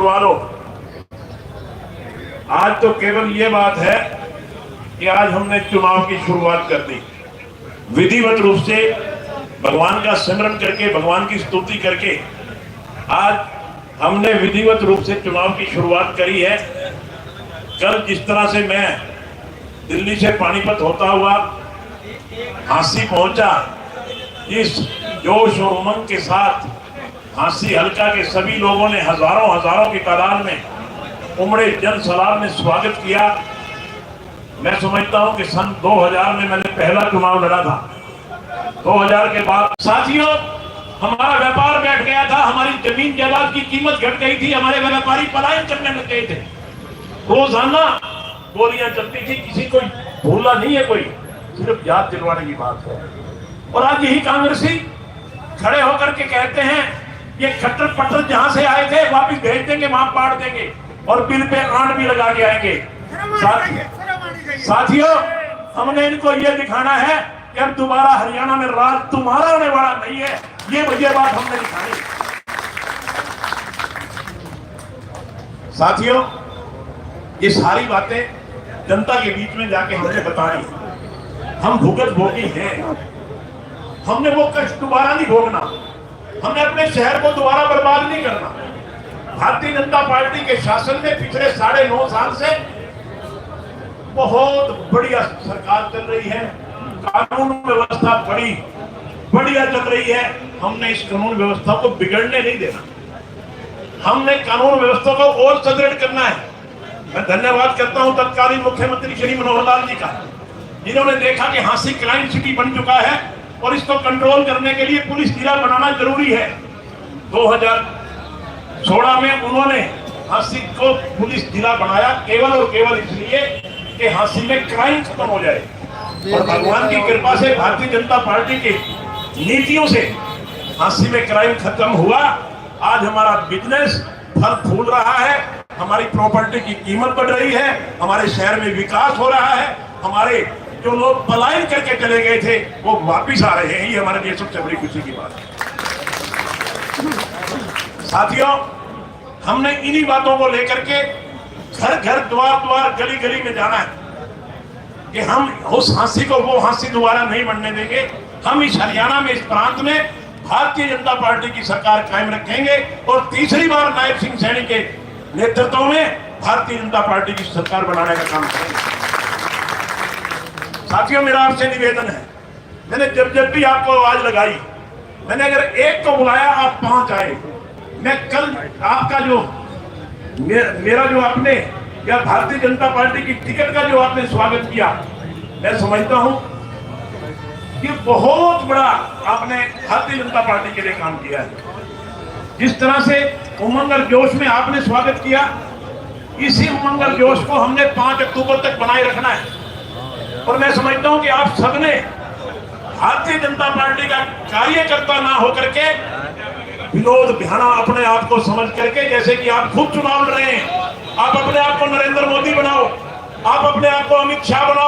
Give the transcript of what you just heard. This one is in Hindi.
वालों, आज तो केवल ये बात है कि आज हमने चुनाव की शुरुआत कर दी। विधिवत रूप से भगवान का सिमरन करके, भगवान की स्तुति करके आज हमने विधिवत रूप से चुनाव की शुरुआत करी है। कल जिस तरह से मैं दिल्ली से पानीपत होता हुआ झांसी पहुंचा, इस जोश और उमंग के साथ झांसी हल्का के सभी लोगों ने हजारों की तादाद में उमड़े जन सलाब में स्वागत किया। मैं समझता हूं कि सन 2000 में मैंने पहला चुनाव लड़ा था। 2000 के बाद साथियों, हमारा व्यापार बैठ गया था, हमारी जमीन जायदाद की कीमत घट गई थी, हमारे व्यापारी पलायन करने लग गए थे। रोजाना गोलियां चलती थी, किसी को भूला नहीं है कोई, सिर्फ याद दिलवाने की बात है। और आज यही कांग्रेसी खड़े होकर के कहते हैं ये खट्टर पट्टर जहां से आए थे वापिस भेज देंगे, वहां पाड़ देंगे और बिल पे आंट भी लगा के आएंगे। साथियों, हमने इनको ये दिखाना है कि अब दोबारा हरियाणा में राज तुम्हारा होने वाला नहीं है, ये बात हमने दिखानी। साथियों, ये सारी बातें जनता के बीच में जाके हमने बताई। हम भुगत भोगी हैं, हमने वो कष्ट दोबारा नहीं भोगना, हमने अपने शहर को दोबारा बर्बाद नहीं करना। भारतीय जनता पार्टी के शासन में पिछले 9.5 साल से बहुत बढ़िया सरकार चल रही है, कानून व्यवस्था बड़ी बढ़िया चल रही है। हमने इस कानून व्यवस्था को बिगड़ने नहीं देना, हमने कानून व्यवस्था को और सुदृढ़ करना है। मैं धन्यवाद करता हूं तत्कालीन मुख्यमंत्री श्री मनोहर लाल जी का, जिन्होंने देखा कि झांसी क्राइम सिटी बन चुका है और इसको कंट्रोल करने के लिए पुलिस जिला बनाना जरूरी है। 2016 में उन्होंने झांसी को पुलिस जिला बनाया केवल और केवल इसलिए कि झांसी में क्राइम खत्म हो जाए। और भगवान की कृपा से, भारतीय जनता पार्टी की नीतियों से झांसी में क्राइम खत्म हुआ। आज हमारा बिजनेस फल फूल रहा है, हमारी प्रॉपर्टी की कीमत बढ़ रही है, हमारे शहर में विकास हो रहा है, हमारे जो लोग पलायन करके चले गए थे वो वापिस आ रहे हैं। ये हमारे लिए सबसे बड़ी खुशी की बात है। साथियों, हमने इन्हीं बातों को लेकर के घर घर द्वार गली गली में जाना है कि हम उस झांसी को वो झांसी दोबारा नहीं बनने देंगे। हम इस हरियाणा में, इस प्रांत में भारतीय जनता पार्टी की सरकार कायम रखेंगे और तीसरी बार नायब सिंह सैनी के नेतृत्व में भारतीय जनता पार्टी की सरकार बनाने का काम करेंगे। साथियों, मेरा आपसे निवेदन है, मैंने जब भी आपको आवाज लगाई, मैंने अगर एक को बुलाया आप 5 आए। मैं कल आपका जो मेरा जो आपने या भारतीय जनता पार्टी की टिकट का जो आपने स्वागत किया, मैं समझता हूं कि बहुत बड़ा आपने भारतीय जनता पार्टी के लिए काम किया है। जिस तरह से उमंग और जोश में आपने स्वागत किया, इसी उमंग और जोश को हमने 5 अक्टूबर तक बनाए रखना है। और मैं समझता हूं कि आप सबने भारतीय जनता पार्टी का कार्यकर्ता ना होकर के विनोद बिहाना अपने आप को समझ करके, जैसे कि आप खुद चुनाव लड़ रहे हैं, आप अपने आप को नरेंद्र मोदी बनाओ, आप अपने आप को अमित शाह बनाओ।